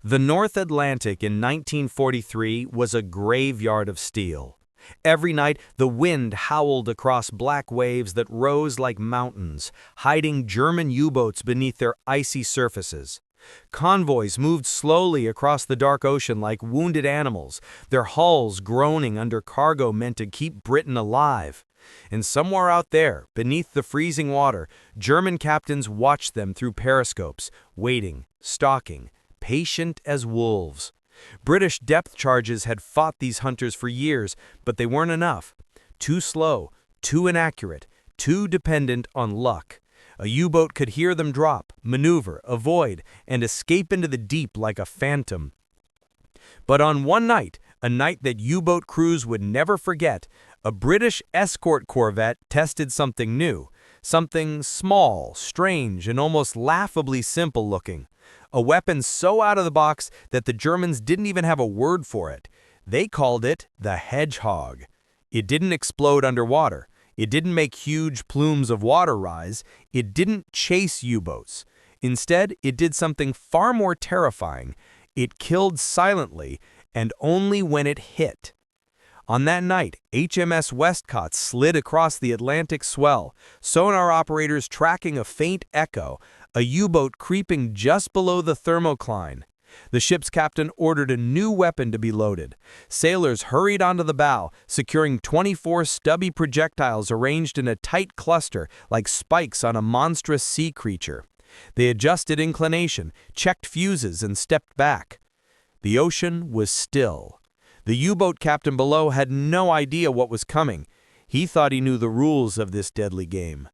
The North Atlantic in 1943 was a graveyard of steel. Every night, the wind howled across black waves that rose like mountains, hiding German U-boats beneath their icy surfaces. Convoys moved slowly across the dark ocean like wounded animals, their hulls groaning under cargo meant to keep Britain alive. And somewhere out there, beneath the freezing water, German captains watched them through periscopes, waiting, stalking, patient as wolves. British depth charges had fought these hunters for years, but they weren't enough. Too slow, too inaccurate, too dependent on luck. A U-boat could hear them drop, maneuver, avoid, and escape into the deep like a phantom. But on one night, a night that U-boat crews would never forget, a British escort corvette tested something new, something small, strange, and almost laughably simple looking. A weapon so out of the box that the Germans didn't even have a word for it. They called it the Hedgehog. It didn't explode underwater. It didn't make huge plumes of water rise. It didn't chase U-boats. Instead, it did something far more terrifying. It killed silently, and only when it hit. On that night, HMS Westcott slid across the Atlantic swell, sonar operators tracking a faint echo, a U-boat creeping just below the thermocline. The ship's captain ordered a new weapon to be loaded. Sailors hurried onto the bow, securing 24 stubby projectiles arranged in a tight cluster like spikes on a monstrous sea creature. They adjusted inclination, checked fuses, and stepped back. The ocean was still. The U-boat captain below had no idea what was coming. He thought he knew the rules of this deadly game.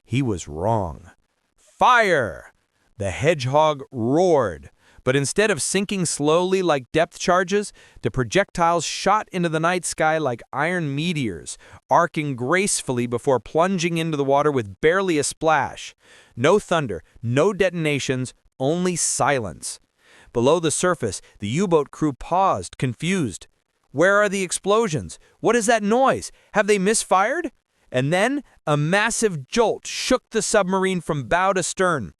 He was wrong. Fire! The Hedgehog roared. But instead of sinking slowly like depth charges, the projectiles shot into the night sky like iron meteors, arcing gracefully before plunging into the water with barely a splash. No thunder, no detonations, only silence. Below the surface, the U-boat crew paused, confused. Where are the explosions? What is that noise? Have they misfired? And then, a massive jolt shook the submarine from bow to stern.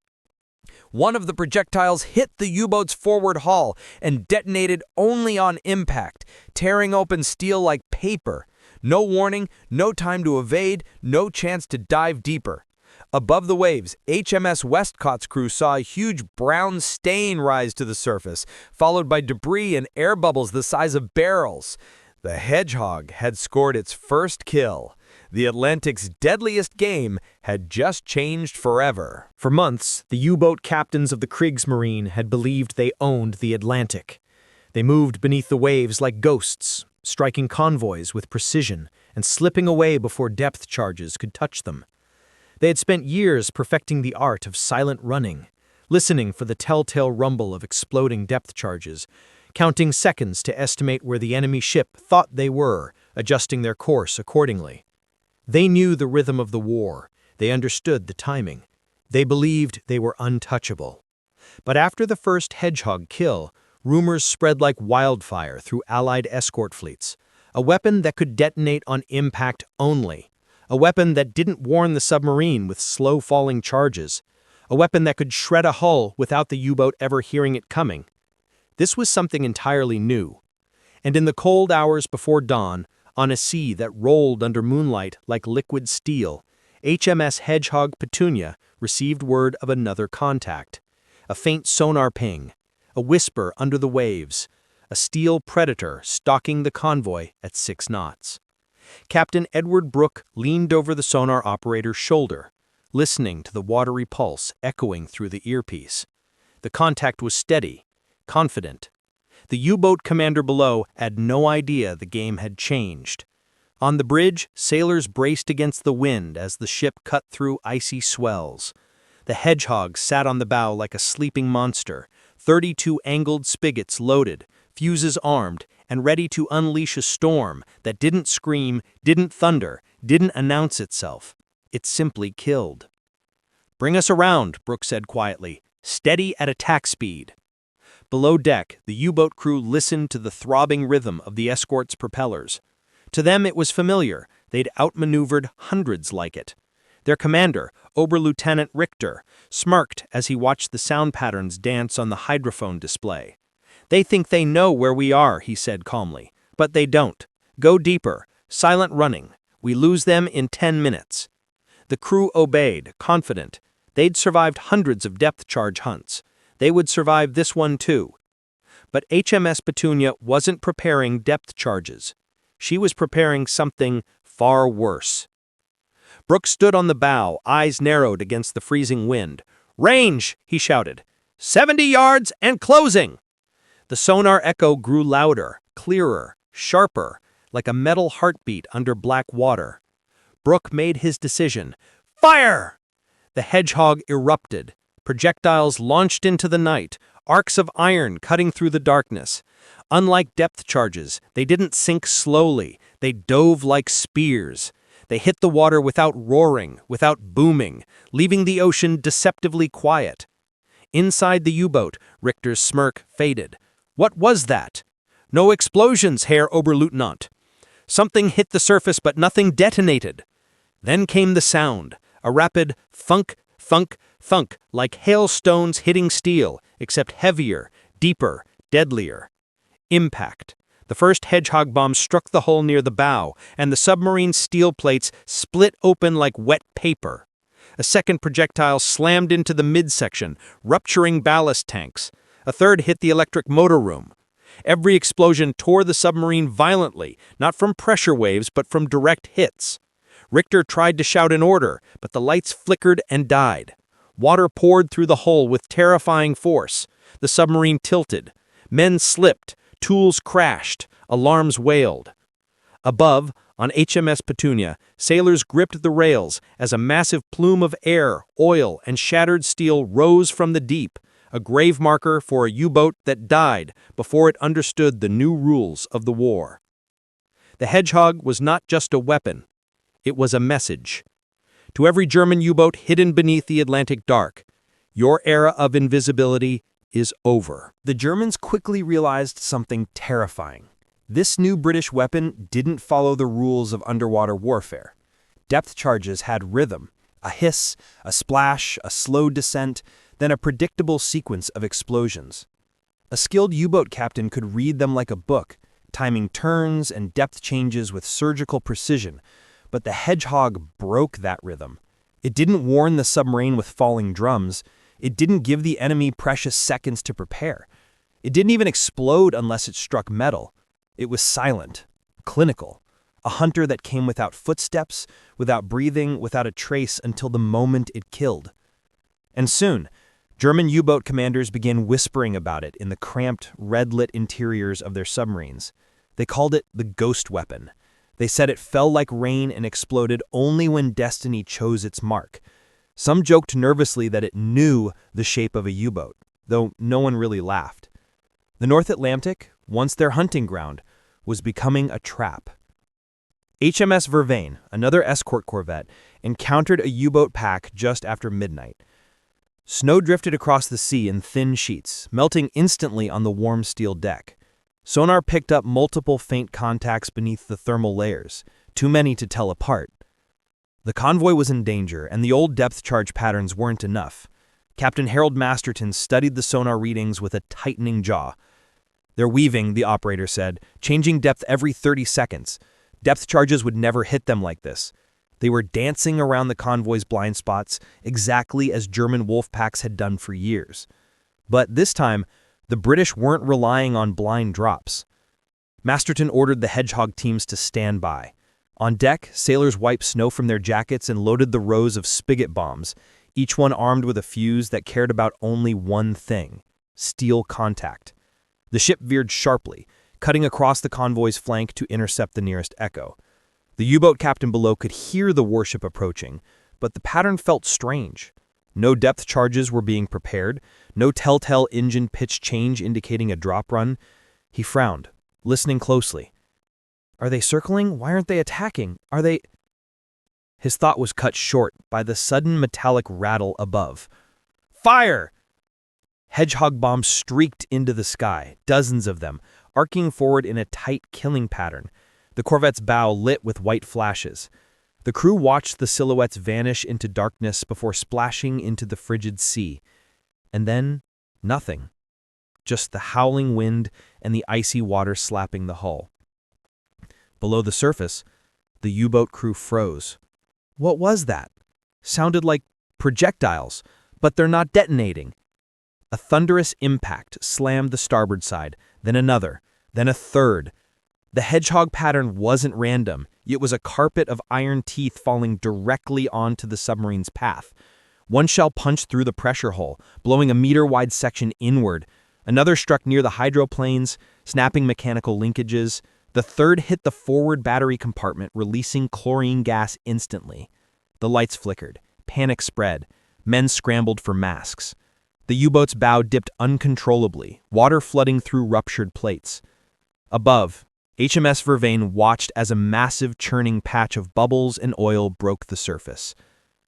One of the projectiles hit the U-boat's forward hull and detonated only on impact, tearing open steel like paper. No warning, no time to evade, no chance to dive deeper. Above the waves, HMS Westcott's crew saw a huge brown stain rise to the surface, followed by debris and air bubbles the size of barrels. The Hedgehog had scored its first kill. The Atlantic's deadliest game had just changed forever. For months, the U-boat captains of the Kriegsmarine had believed they owned the Atlantic. They moved beneath the waves like ghosts, striking convoys with precision and slipping away before depth charges could touch them. They had spent years perfecting the art of silent running, listening for the telltale rumble of exploding depth charges, counting seconds to estimate where the enemy ship thought they were, adjusting their course accordingly. They knew the rhythm of the war. They understood the timing. They believed they were untouchable. But after the first Hedgehog kill, rumors spread like wildfire through Allied escort fleets. A weapon that could detonate on impact only. A weapon that didn't warn the submarine with slow-falling charges. A weapon that could shred a hull without the U-boat ever hearing it coming. This was something entirely new. And in the cold hours before dawn, on a sea that rolled under moonlight like liquid steel, HMS Hedgehog Petunia received word of another contact. A faint sonar ping, a whisper under the waves, a steel predator stalking the convoy at 6 knots. Captain Edward Brooke leaned over the sonar operator's shoulder, listening to the watery pulse echoing through the earpiece. The contact was steady, confident. The U-boat commander below had no idea the game had changed. On the bridge, sailors braced against the wind as the ship cut through icy swells. The Hedgehog sat on the bow like a sleeping monster, 32 angled spigots loaded, fuses armed, and ready to unleash a storm that didn't scream, didn't thunder, didn't announce itself. It simply killed. "Bring us around," Brooke said quietly, "steady at attack speed." Below deck, the U-boat crew listened to the throbbing rhythm of the escort's propellers. To them it was familiar. They'd outmaneuvered hundreds like it. Their commander, Oberlieutenant Richter, smirked as he watched the sound patterns dance on the hydrophone display. "They think they know where we are," he said calmly. "But they don't. Go deeper. Silent running. We lose them in 10 minutes." The crew obeyed, confident. They'd survived hundreds of depth charge hunts. They would survive this one too. But HMS Petunia wasn't preparing depth charges. She was preparing something far worse. Brooks stood on the bow, eyes narrowed against the freezing wind. "Range!" he shouted. 70 yards and closing! The sonar echo grew louder, clearer, sharper, like a metal heartbeat under black water. Brooke made his decision. Fire! The Hedgehog erupted. Projectiles launched into the night, arcs of iron cutting through the darkness. Unlike depth charges, they didn't sink slowly. They dove like spears. They hit the water without roaring, without booming, leaving the ocean deceptively quiet. Inside the U-boat, Richter's smirk faded. What was that? No explosions, Herr Oberleutnant. Something hit the surface, but nothing detonated. Then came the sound, a rapid thunk, thunk, thunk, like hailstones hitting steel, except heavier, deeper, deadlier. Impact. The first Hedgehog bomb struck the hull near the bow, and the submarine's steel plates split open like wet paper. A second projectile slammed into the midsection, rupturing ballast tanks. A third hit the electric motor room. Every explosion tore the submarine violently, not from pressure waves, but from direct hits. Richter tried to shout an order, but the lights flickered and died. Water poured through the hull with terrifying force. The submarine tilted. Men slipped. Tools crashed. Alarms wailed. Above, on HMS Petunia, sailors gripped the rails as a massive plume of air, oil, and shattered steel rose from the deep, a grave marker for a U-boat that died before it understood the new rules of the war. The Hedgehog was not just a weapon. It was a message. To every German U-boat hidden beneath the Atlantic dark, your era of invisibility is over. The Germans quickly realized something terrifying. This new British weapon didn't follow the rules of underwater warfare. Depth charges had rhythm, a hiss, a splash, a slow descent, then a predictable sequence of explosions. A skilled U-boat captain could read them like a book, timing turns and depth changes with surgical precision, but the Hedgehog broke that rhythm. It didn't warn the submarine with falling drums. It didn't give the enemy precious seconds to prepare. It didn't even explode unless it struck metal. It was silent, clinical, a hunter that came without footsteps, without breathing, without a trace until the moment it killed. And soon, German U-boat commanders began whispering about it in the cramped, red-lit interiors of their submarines. They called it the ghost weapon. They said it fell like rain and exploded only when destiny chose its mark. Some joked nervously that it knew the shape of a U-boat, though no one really laughed. The North Atlantic, once their hunting ground, was becoming a trap. HMS Vervain, another escort corvette, encountered a U-boat pack just after midnight. Snow drifted across the sea in thin sheets, melting instantly on the warm steel deck. Sonar picked up multiple faint contacts beneath the thermal layers, too many to tell apart. The convoy was in danger, and the old depth charge patterns weren't enough. Captain Harold Masterton studied the sonar readings with a tightening jaw. They're weaving, the operator said, changing depth every 30 seconds. Depth charges would never hit them like this. They were dancing around the convoy's blind spots, exactly as German wolf packs had done for years. But this time, the British weren't relying on blind drops. Masterton ordered the Hedgehog teams to stand by. On deck, sailors wiped snow from their jackets and loaded the rows of spigot bombs, each one armed with a fuse that cared about only one thing: steel contact. The ship veered sharply, cutting across the convoy's flank to intercept the nearest echo. The U-boat captain below could hear the warship approaching, but the pattern felt strange. No depth charges were being prepared, no telltale engine pitch change indicating a drop run. He frowned, listening closely. Are they circling? Why aren't they attacking? Are they... His thought was cut short by the sudden metallic rattle above. Fire! Hedgehog bombs streaked into the sky, dozens of them, arcing forward in a tight killing pattern. The corvette's bow lit with white flashes. The crew watched the silhouettes vanish into darkness before splashing into the frigid sea. And then, nothing. just the howling wind and the icy water slapping the hull. Below the surface, the U-boat crew froze. What was that? Sounded like projectiles, but they're not detonating. A thunderous impact slammed the starboard side, then another, then a third. The Hedgehog pattern wasn't random. It was a carpet of iron teeth falling directly onto the submarine's path. One shell punched through the pressure hull, blowing a meter-wide section inward. Another struck near the hydroplanes, snapping mechanical linkages. The third hit the forward battery compartment, releasing chlorine gas instantly. The lights flickered. Panic spread. Men scrambled for masks. The U-boat's bow dipped uncontrollably, water flooding through ruptured plates. Above, HMS Vervain watched as a massive churning patch of bubbles and oil broke the surface.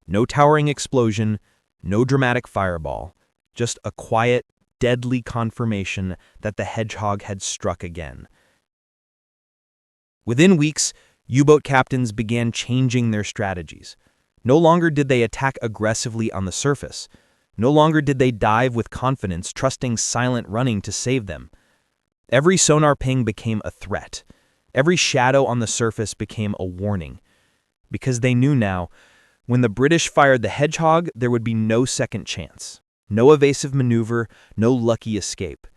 No towering explosion, no dramatic fireball, just a quiet, deadly confirmation that the Hedgehog had struck again. Within weeks, U-boat captains began changing their strategies. No longer did they attack aggressively on the surface. No longer did they dive with confidence, trusting silent running to save them. Every sonar ping became a threat. Every shadow on the surface became a warning. Because they knew now, when the British fired the Hedgehog, there would be no second chance. No evasive maneuver, no lucky escape.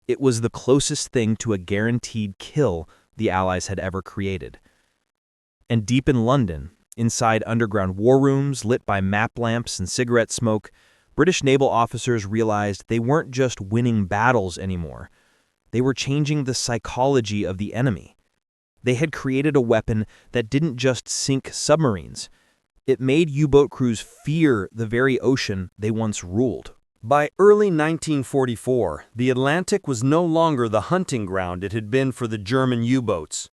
It was the closest thing to a guaranteed kill the Allies had ever created. And deep in London, inside underground war rooms lit by map lamps and cigarette smoke, British naval officers realized they weren't just winning battles anymore. They were changing the psychology of the enemy. They had created a weapon that didn't just sink submarines. It made U-boat crews fear the very ocean they once ruled. By early 1944, the Atlantic was no longer the hunting ground it had been for the German U-boats.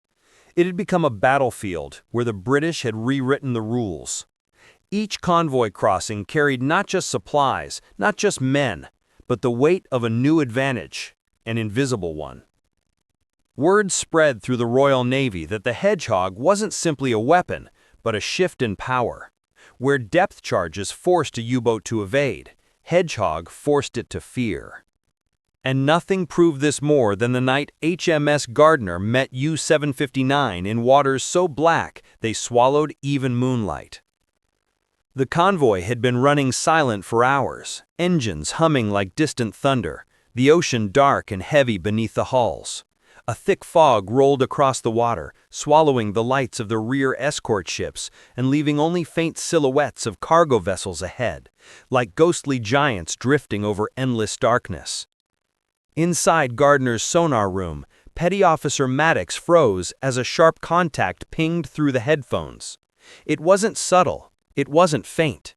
It had become a battlefield where the British had rewritten the rules. Each convoy crossing carried not just supplies, not just men, but the weight of a new advantage, an invisible one. Word spread through the Royal Navy that the Hedgehog wasn't simply a weapon, but a shift in power. Where depth charges forced a U-boat to evade, Hedgehog forced it to fear. And nothing proved this more than the night HMS Gardner met U-759 in waters so black they swallowed even moonlight. The convoy had been running silent for hours, engines humming like distant thunder, the ocean dark and heavy beneath the hulls. A thick fog rolled across the water, swallowing the lights of the rear escort ships and leaving only faint silhouettes of cargo vessels ahead, like ghostly giants drifting over endless darkness. Inside Gardner's sonar room, Petty Officer Maddox froze as a sharp contact pinged through the headphones. It wasn't subtle. It wasn't faint.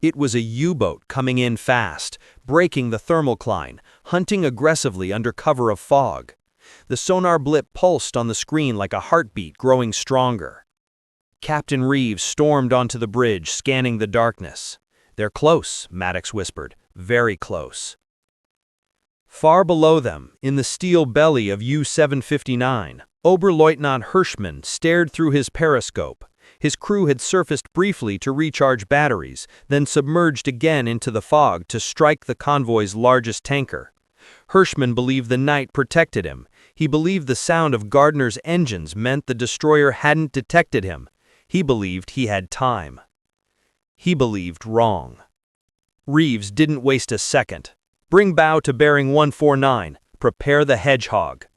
It was a U-boat coming in fast, breaking the thermocline, hunting aggressively under cover of fog. The sonar blip pulsed on the screen like a heartbeat growing stronger. Captain Reeves stormed onto the bridge, scanning the darkness. "They're close," Maddox whispered. "Very close." Far below them, in the steel belly of U-759, Oberleutnant Hirschman stared through his periscope. His crew had surfaced briefly to recharge batteries, then submerged again into the fog to strike the convoy's largest tanker. Hirschman believed the night protected him. He believed the sound of Gardner's engines meant the destroyer hadn't detected him. He believed he had time. He believed wrong. Reeves didn't waste a second. "Bring bow to bearing 149. Prepare the Hedgehog."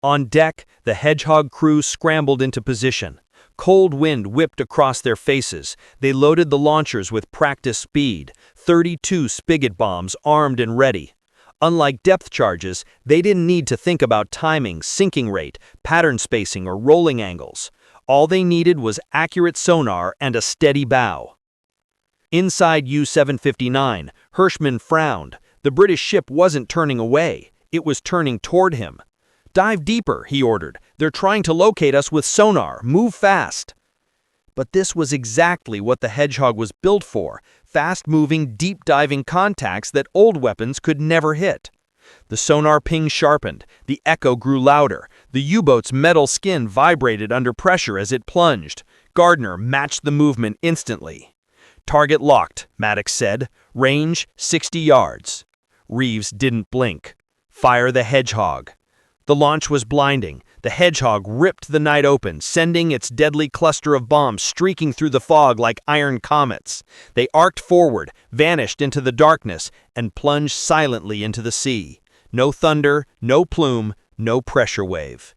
On deck, the Hedgehog crew scrambled into position. Cold wind whipped across their faces. They loaded the launchers with practice speed, 32 spigot bombs armed and ready. Unlike depth charges, they didn't need to think about timing, sinking rate, pattern spacing, or rolling angles. All they needed was accurate sonar and a steady bow. Inside U-759, Hirschman frowned. The British ship wasn't turning away. It was turning toward him. "Dive deeper," he ordered. "They're trying to locate us with sonar. Move fast." But this was exactly what the Hedgehog was built for, fast-moving, deep-diving contacts that old weapons could never hit. The sonar ping sharpened. The echo grew louder. The U-boat's metal skin vibrated under pressure as it plunged. Gardner matched the movement instantly. "Target locked," Maddox said. "Range 60 yards. Reeves didn't blink. Fire the Hedgehog. The launch was blinding. The Hedgehog ripped the night open, sending its deadly cluster of bombs streaking through the fog like iron comets. They arced forward, vanished into the darkness, and plunged silently into the sea. No thunder, no plume, no pressure wave.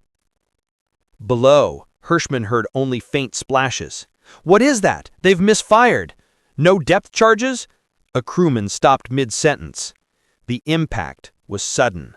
Below, Hirschman heard only faint splashes. "What is that? They've misfired." "No depth charges?" A crewman stopped mid-sentence. The impact was sudden.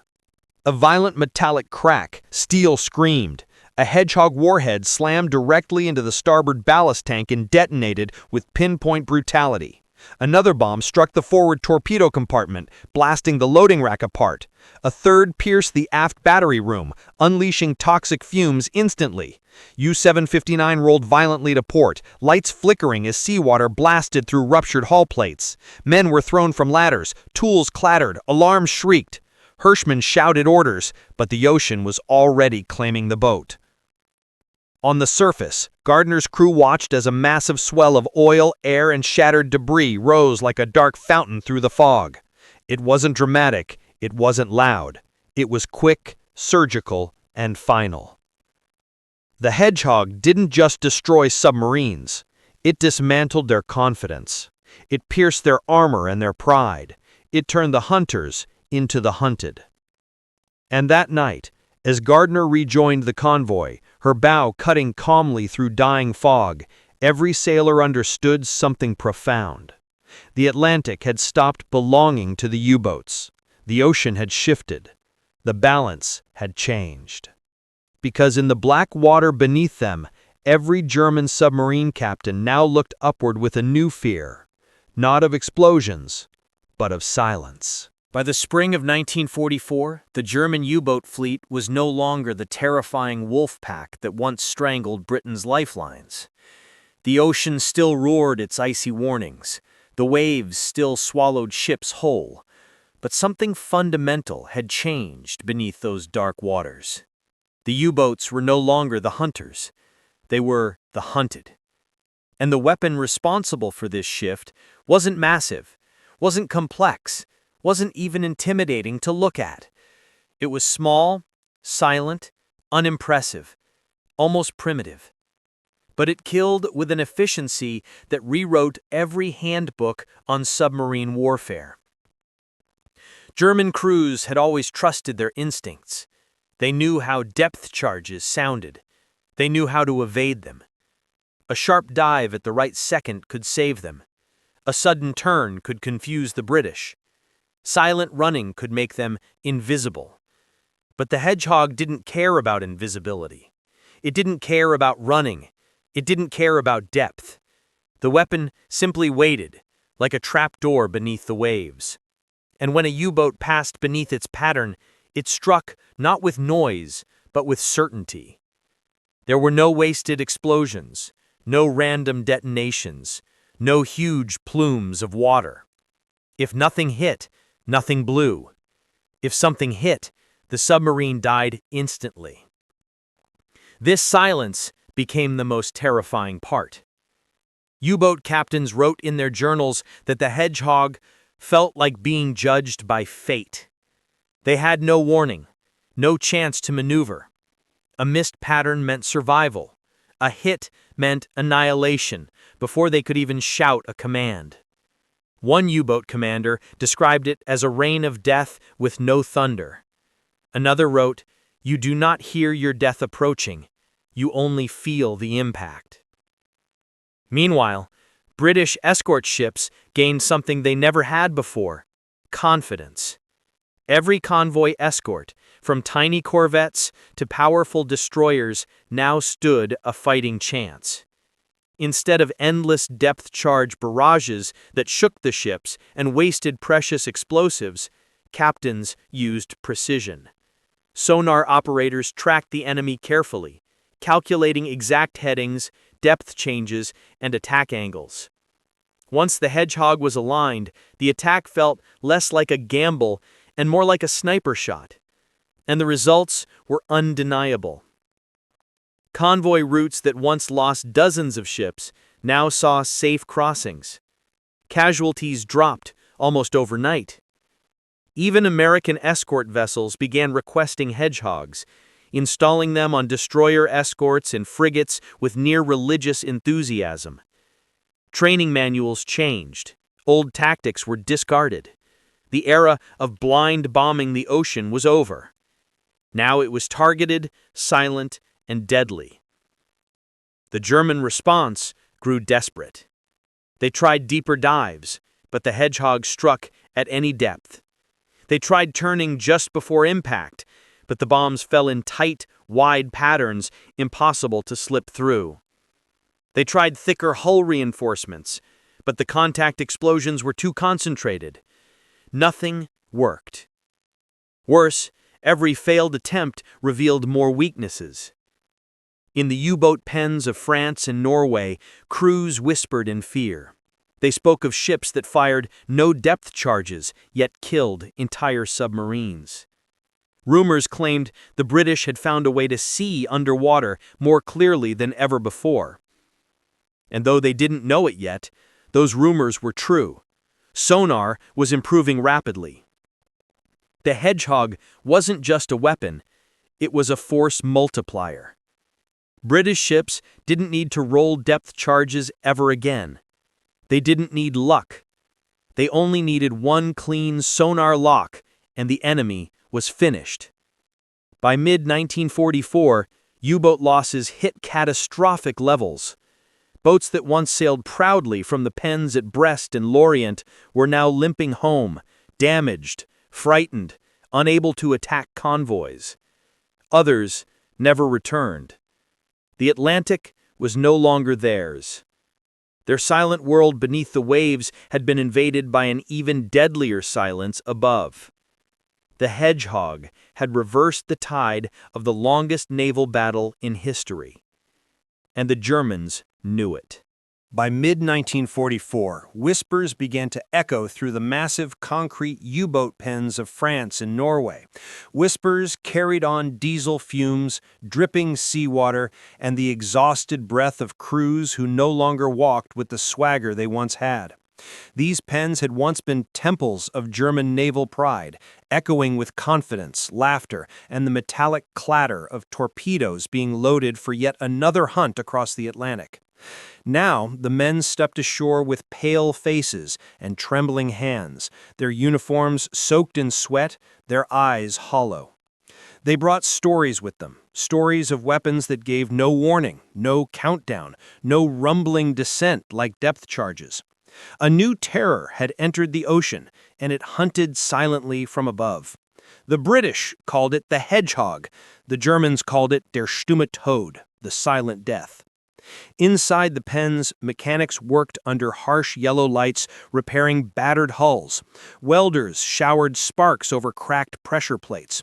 A violent metallic crack, steel screamed. A Hedgehog warhead slammed directly into the starboard ballast tank and detonated with pinpoint brutality. Another bomb struck the forward torpedo compartment, blasting the loading rack apart. A third pierced the aft battery room, unleashing toxic fumes instantly. U-759 rolled violently to port, lights flickering as seawater blasted through ruptured hull plates. Men were thrown from ladders, tools clattered, alarms shrieked. Hirschman shouted orders, but the ocean was already claiming the boat. On the surface, Gardner's crew watched as a massive swell of oil, air, and shattered debris rose like a dark fountain through the fog. It wasn't dramatic, it wasn't loud. It was quick, surgical, and final. The Hedgehog didn't just destroy submarines. It dismantled their confidence. It pierced their armor and their pride. It turned the hunters into the hunted. And that night, as Gardner rejoined the convoy, her bow cutting calmly through dying fog, every sailor understood something profound. The Atlantic had stopped belonging to the U-boats. The ocean had shifted. The balance had changed. Because in the black water beneath them, every German submarine captain now looked upward with a new fear, not of explosions, but of silence. By the spring of 1944, the German U-boat fleet was no longer the terrifying wolf pack that once strangled Britain's lifelines. The ocean still roared its icy warnings. The waves still swallowed ships whole. But something fundamental had changed beneath those dark waters. The U-boats were no longer the hunters. They were the hunted. And the weapon responsible for this shift wasn't massive, wasn't complex, wasn't even intimidating to look at. It was small, silent, unimpressive, almost primitive. But it killed with an efficiency that rewrote every handbook on submarine warfare. German crews had always trusted their instincts. They knew how depth charges sounded. They knew how to evade them. A sharp dive at the right second could save them. A sudden turn could confuse the British. Silent running could make them invisible. But the Hedgehog didn't care about invisibility. It didn't care about running. It didn't care about depth. The weapon simply waited, like a trapdoor beneath the waves. And when a U-boat passed beneath its pattern, it struck not with noise, but with certainty. There were no wasted explosions, no random detonations, no huge plumes of water. If nothing hit, nothing blew. If something hit, the submarine died instantly. This silence became the most terrifying part. U-boat captains wrote in their journals that the Hedgehog felt like being judged by fate. They had no warning, no chance to maneuver. A missed pattern meant survival. A hit meant annihilation before they could even shout a command. One U-boat commander described it as a rain of death with no thunder. Another wrote, "You do not hear your death approaching. You only feel the impact." Meanwhile, British escort ships gained something they never had before: confidence. Every convoy escort, from tiny corvettes to powerful destroyers, now stood a fighting chance. Instead of endless depth-charge barrages that shook the ships and wasted precious explosives, captains used precision. Sonar operators tracked the enemy carefully, calculating exact headings, depth changes, and attack angles. Once the Hedgehog was aligned, the attack felt less like a gamble and more like a sniper shot. And the results were undeniable. Convoy routes that once lost dozens of ships now saw safe crossings. Casualties dropped almost overnight. Even American escort vessels began requesting Hedgehogs, installing them on destroyer escorts and frigates with near-religious enthusiasm. Training manuals changed. Old tactics were discarded. The era of blind bombing the ocean was over. Now it was targeted, silent, and deadly. The German response grew desperate. They tried deeper dives, but the Hedgehog struck at any depth. They tried turning just before impact, but the bombs fell in tight, wide patterns impossible to slip through. They tried thicker hull reinforcements, but the contact explosions were too concentrated. Nothing worked. Worse, every failed attempt revealed more weaknesses. In the U-boat pens of France and Norway, crews whispered in fear. They spoke of ships that fired no depth charges, yet killed entire submarines. Rumors claimed the British had found a way to see underwater more clearly than ever before. And though they didn't know it yet, those rumors were true. Sonar was improving rapidly. The Hedgehog wasn't just a weapon, it was a force multiplier. British ships didn't need to roll depth charges ever again. They didn't need luck. They only needed one clean sonar lock, and the enemy was finished. By mid-1944, U-boat losses hit catastrophic levels. Boats that once sailed proudly from the pens at Brest and Lorient were now limping home, damaged, frightened, unable to attack convoys. Others never returned. The Atlantic was no longer theirs. Their silent world beneath the waves had been invaded by an even deadlier silence above. The Hedgehog had reversed the tide of the longest naval battle in history. And the Germans knew it. By mid-1944, whispers began to echo through the massive concrete U-boat pens of France and Norway. Whispers carried on diesel fumes, dripping seawater, and the exhausted breath of crews who no longer walked with the swagger they once had. These pens had once been temples of German naval pride, echoing with confidence, laughter, and the metallic clatter of torpedoes being loaded for yet another hunt across the Atlantic. Now, the men stepped ashore with pale faces and trembling hands, their uniforms soaked in sweat, their eyes hollow. They brought stories with them, stories of weapons that gave no warning, no countdown, no rumbling descent like depth charges. A new terror had entered the ocean, and it hunted silently from above. The British called it the Hedgehog. The Germans called it der stumme Tod, the silent death. Inside the pens, mechanics worked under harsh yellow lights, repairing battered hulls. Welders showered sparks over cracked pressure plates.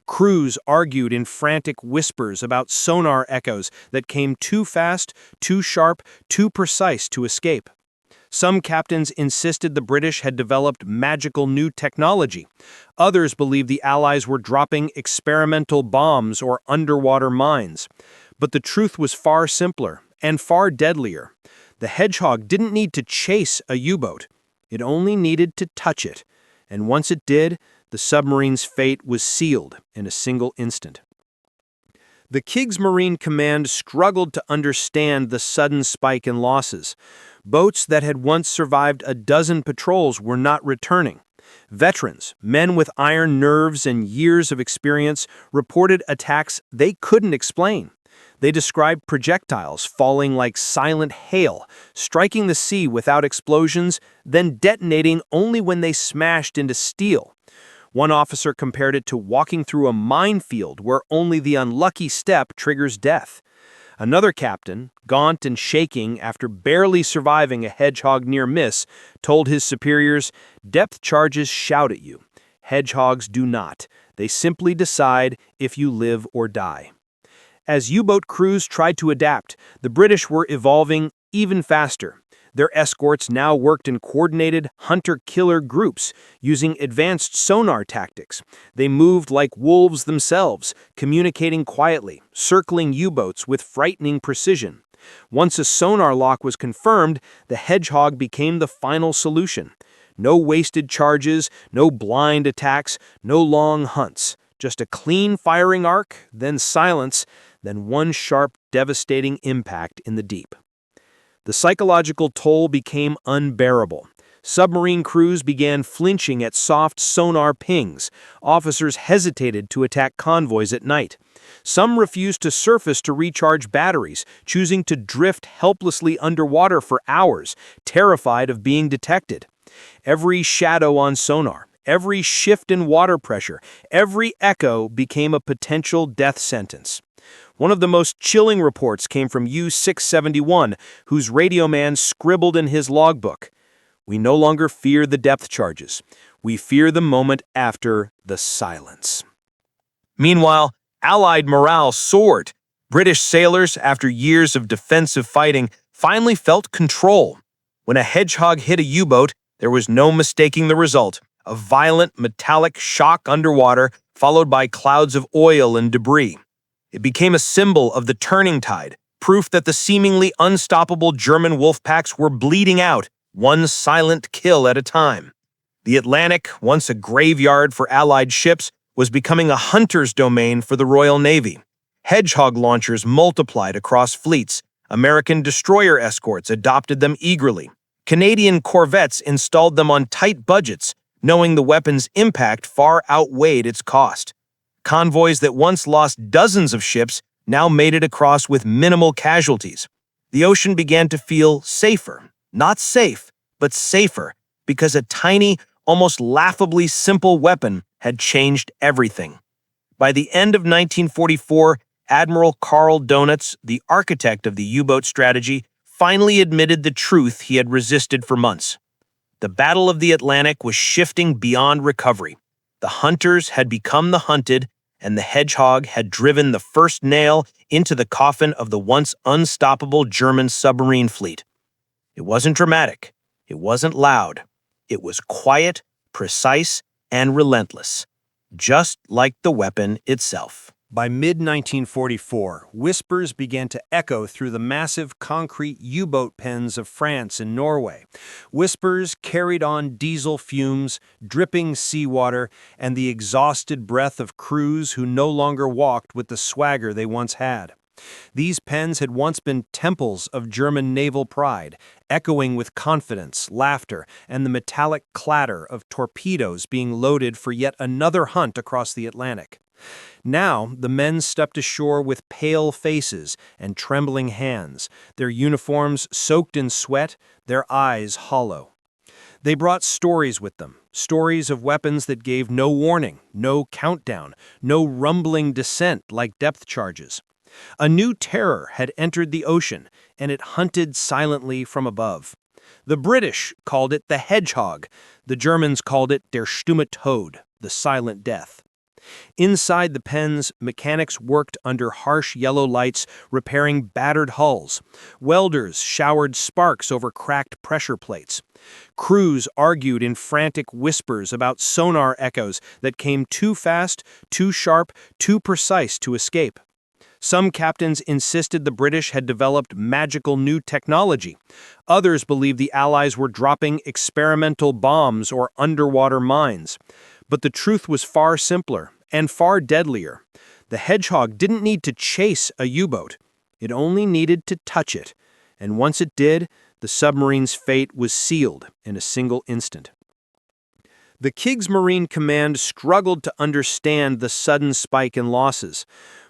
Crews argued in frantic whispers about sonar echoes that came too fast, too sharp, too precise to escape. Some captains insisted the British had developed magical new technology. Others believed the Allies were dropping experimental bombs or underwater mines. But the truth was far simpler and far deadlier. The Hedgehog didn't need to chase a U-boat. It only needed to touch it. And once it did, the submarine's fate was sealed in a single instant. The Kriegsmarine Command struggled to understand the sudden spike in losses. Boats that had once survived a dozen patrols were not returning. Veterans, men with iron nerves and years of experience, reported attacks they couldn't explain. They described projectiles falling like silent hail, striking the sea without explosions, then detonating only when they smashed into steel. One officer compared it to walking through a minefield where only the unlucky step triggers death. Another captain, gaunt and shaking after barely surviving a Hedgehog near miss, told his superiors, "Depth charges shout at you. Hedgehogs do not. They simply decide if you live or die." As U-boat crews tried to adapt, the British were evolving even faster. Their escorts now worked in coordinated hunter-killer groups, using advanced sonar tactics. They moved like wolves themselves, communicating quietly, circling U-boats with frightening precision. Once a sonar lock was confirmed, the Hedgehog became the final solution. No wasted charges, no blind attacks, no long hunts. Just a clean firing arc, then silence, then one sharp, devastating impact in the deep. The psychological toll became unbearable. Submarine crews began flinching at soft sonar pings. Officers hesitated to attack convoys at night. Some refused to surface to recharge batteries, choosing to drift helplessly underwater for hours, terrified of being detected. Every shadow on sonar, every shift in water pressure, every echo became a potential death sentence. One of the most chilling reports came from U-671, whose radioman scribbled in his logbook, "We no longer fear the depth charges. We fear the moment after the silence." Meanwhile, Allied morale soared. British sailors, after years of defensive fighting, finally felt control. When a Hedgehog hit a U-boat, there was no mistaking the result: a violent metallic shock underwater, followed by clouds of oil and debris. It became a symbol of the turning tide, proof that the seemingly unstoppable German wolf packs were bleeding out, one silent kill at a time. The Atlantic, once a graveyard for Allied ships, was becoming a hunter's domain for the Royal Navy. Hedgehog launchers multiplied across fleets. American destroyer escorts adopted them eagerly. Canadian corvettes installed them on tight budgets, knowing the weapon's impact far outweighed its cost. Convoys that once lost dozens of ships now made it across with minimal casualties. The ocean began to feel safer. Not safe, but safer, because a tiny, almost laughably simple weapon had changed everything. By the end of 1944, Admiral Karl Donitz, the architect of the U-boat strategy, finally admitted the truth he had resisted for months. The Battle of the Atlantic was shifting beyond recovery. The hunters had become the hunted, and the Hedgehog had driven the first nail into the coffin of the once unstoppable German submarine fleet. It wasn't dramatic. It wasn't loud. It was quiet, precise, and relentless, just like the weapon itself. By mid-1944, whispers began to echo through the massive concrete U-boat pens of France and Norway. Whispers carried on diesel fumes, dripping seawater, and the exhausted breath of crews who no longer walked with the swagger they once had. These pens had once been temples of German naval pride, echoing with confidence, laughter, and the metallic clatter of torpedoes being loaded for yet another hunt across the Atlantic. Now, the men stepped ashore with pale faces and trembling hands, their uniforms soaked in sweat, their eyes hollow. They brought stories with them, stories of weapons that gave no warning, no countdown, no rumbling descent like depth charges. A new terror had entered the ocean, and it hunted silently from above. The British called it the Hedgehog. The Germans called it der stumme Tod, the silent death. Inside the pens, mechanics worked under harsh yellow lights, repairing battered hulls. Welders showered sparks over cracked pressure plates. Crews argued in frantic whispers about sonar echoes that came too fast, too sharp, too precise to escape. Some captains insisted the British had developed magical new technology. Others believed the Allies were dropping experimental bombs or underwater mines. But the truth was far simpler and far deadlier. The Hedgehog didn't need to chase a U-boat. It only needed to touch it. And once it did, the submarine's fate was sealed in a single instant. The Kriegsmarine Command struggled to understand the sudden spike in losses.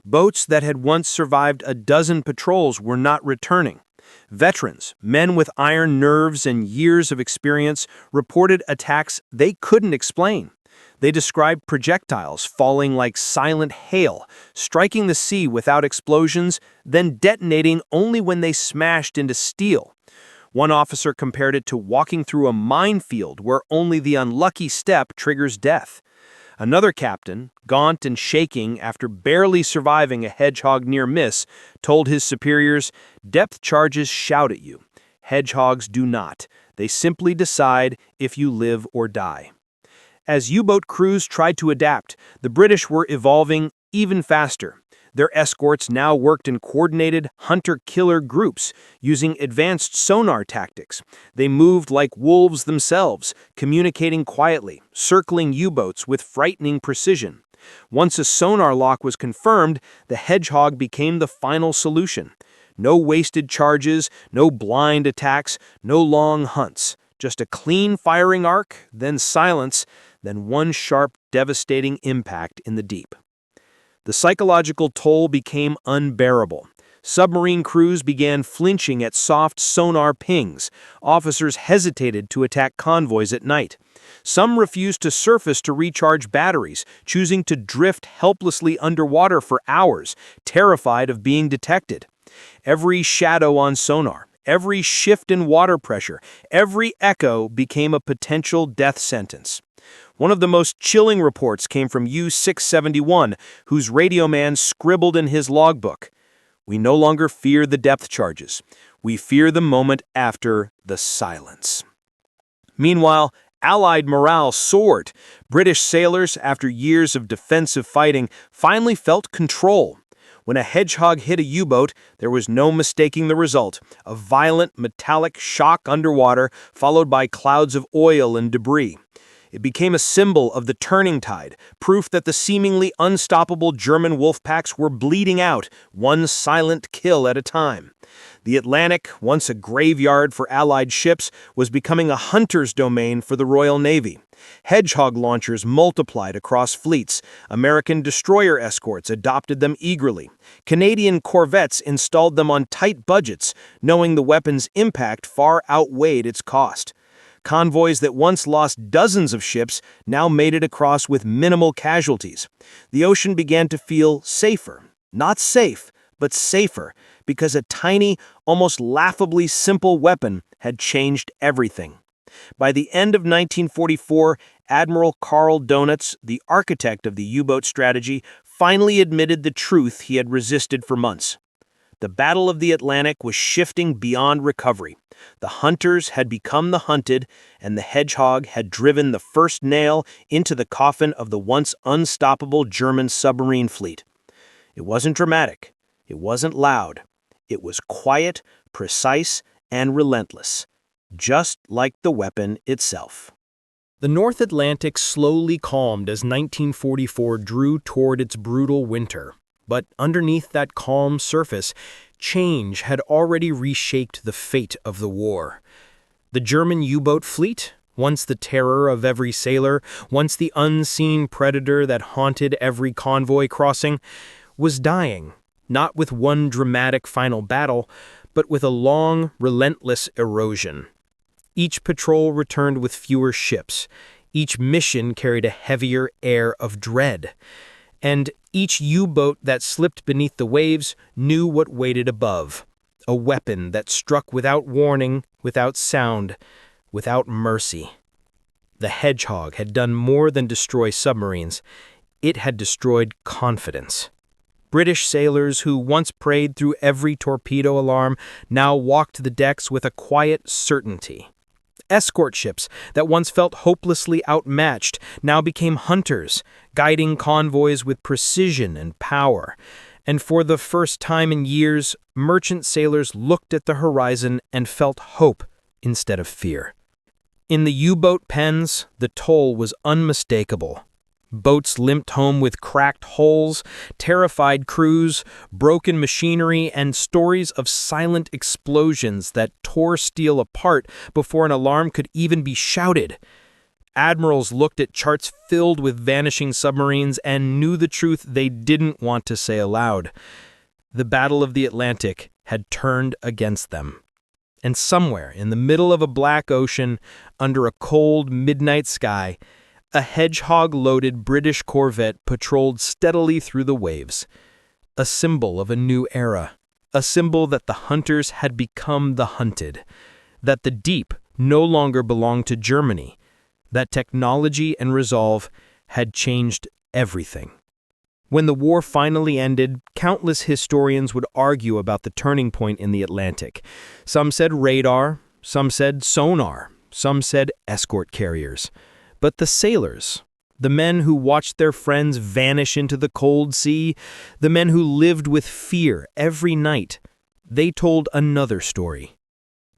Boats that had once survived a dozen patrols were not returning. Veterans, men with iron nerves and years of experience, reported attacks they couldn't explain. They described projectiles falling like silent hail, striking the sea without explosions, then detonating only when they smashed into steel. One officer compared it to walking through a minefield where only the unlucky step triggers death. Another captain, gaunt and shaking after barely surviving a Hedgehog near miss, told his superiors, "Depth charges shout at you. Hedgehogs do not. They simply decide if you live or die." As U-boat crews tried to adapt, the British were evolving even faster. Their escorts now worked in coordinated hunter-killer groups, using advanced sonar tactics. They moved like wolves themselves, communicating quietly, circling U-boats with frightening precision. Once a sonar lock was confirmed, the Hedgehog became the final solution. No wasted charges, no blind attacks, no long hunts. Just a clean firing arc, then silence, then one sharp, devastating impact in the deep. The psychological toll became unbearable. Submarine crews began flinching at soft sonar pings. Officers hesitated to attack convoys at night. Some refused to surface to recharge batteries, choosing to drift helplessly underwater for hours, terrified of being detected. Every shadow on sonar, every shift in water pressure, every echo became a potential death sentence. One of the most chilling reports came from U-671, whose radioman scribbled in his logbook, "We no longer fear the depth charges. We fear the moment after the silence." Meanwhile, Allied morale soared. British sailors, after years of defensive fighting, finally felt control. When a Hedgehog hit a U-boat, there was no mistaking the result: a violent metallic shock underwater, followed by clouds of oil and debris. It became a symbol of the turning tide, proof that the seemingly unstoppable German wolf packs were bleeding out, one silent kill at a time. The Atlantic, once a graveyard for Allied ships, was becoming a hunter's domain for the Royal Navy. Hedgehog launchers multiplied across fleets. American destroyer escorts adopted them eagerly. Canadian corvettes installed them on tight budgets, knowing the weapon's impact far outweighed its cost. Convoys that once lost dozens of ships now made it across with minimal casualties. The ocean began to feel safer. Not safe, but safer, because a tiny, almost laughably simple weapon had changed everything. By the end of 1944, Admiral Karl Donitz, the architect of the U-boat strategy, finally admitted the truth he had resisted for months. The Battle of the Atlantic was shifting beyond recovery. The hunters had become the hunted, and the Hedgehog had driven the first nail into the coffin of the once unstoppable German submarine fleet. It wasn't dramatic. It wasn't loud. It was quiet, precise, and relentless, just like the weapon itself. The North Atlantic slowly calmed as 1944 drew toward its brutal winter. But underneath that calm surface, change had already reshaped the fate of the war. The German U-boat fleet, once the terror of every sailor, once the unseen predator that haunted every convoy crossing, was dying, not with one dramatic final battle, but with a long, relentless erosion. Each patrol returned with fewer ships. Each mission carried a heavier air of dread. And each U-boat that slipped beneath the waves knew what waited above, a weapon that struck without warning, without sound, without mercy. The Hedgehog had done more than destroy submarines. It had destroyed confidence. British sailors who once prayed through every torpedo alarm now walked the decks with a quiet certainty. Escort ships that once felt hopelessly outmatched now became hunters, guiding convoys with precision and power. And for the first time in years, merchant sailors looked at the horizon and felt hope instead of fear. In the U-boat pens, the toll was unmistakable. Boats limped home with cracked hulls, terrified crews, broken machinery, and stories of silent explosions that tore steel apart before an alarm could even be shouted. Admirals looked at charts filled with vanishing submarines and knew the truth they didn't want to say aloud. The Battle of the Atlantic had turned against them. And somewhere in the middle of a black ocean, under a cold midnight sky, a Hedgehog-loaded British corvette patrolled steadily through the waves, a symbol of a new era, a symbol that the hunters had become the hunted, that the deep no longer belonged to Germany, that technology and resolve had changed everything. When the war finally ended, countless historians would argue about the turning point in the Atlantic. Some said radar, some said sonar, some said escort carriers. But the sailors, The men who watched their friends vanish into the cold sea, the men who lived with fear every night, they told another story.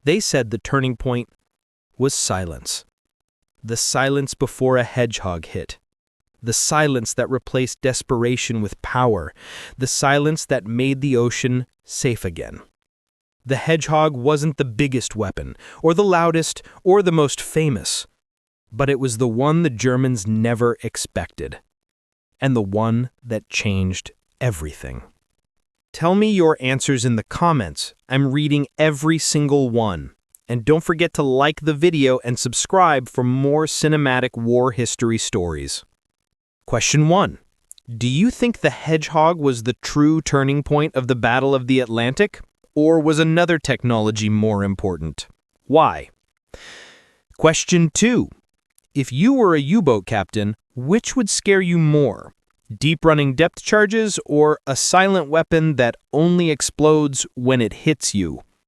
They said the turning point was silence. The silence before a hedgehog hit. The silence that replaced desperation with power. The silence that made the ocean safe again. The hedgehog wasn't the biggest weapon, or the loudest, or the most famous. But it was the one the Germans never expected. And the one that changed everything. Tell me your answers in the comments. I'm reading every single one. And don't forget to like the video and subscribe for more cinematic war history stories. Question 1. Do you think the hedgehog was the true turning point of the Battle of the Atlantic? Or was another technology more important? Why? Question 2. If you were a U-boat captain, which would scare you more? Deep-running depth charges or a silent weapon that only explodes when it hits you?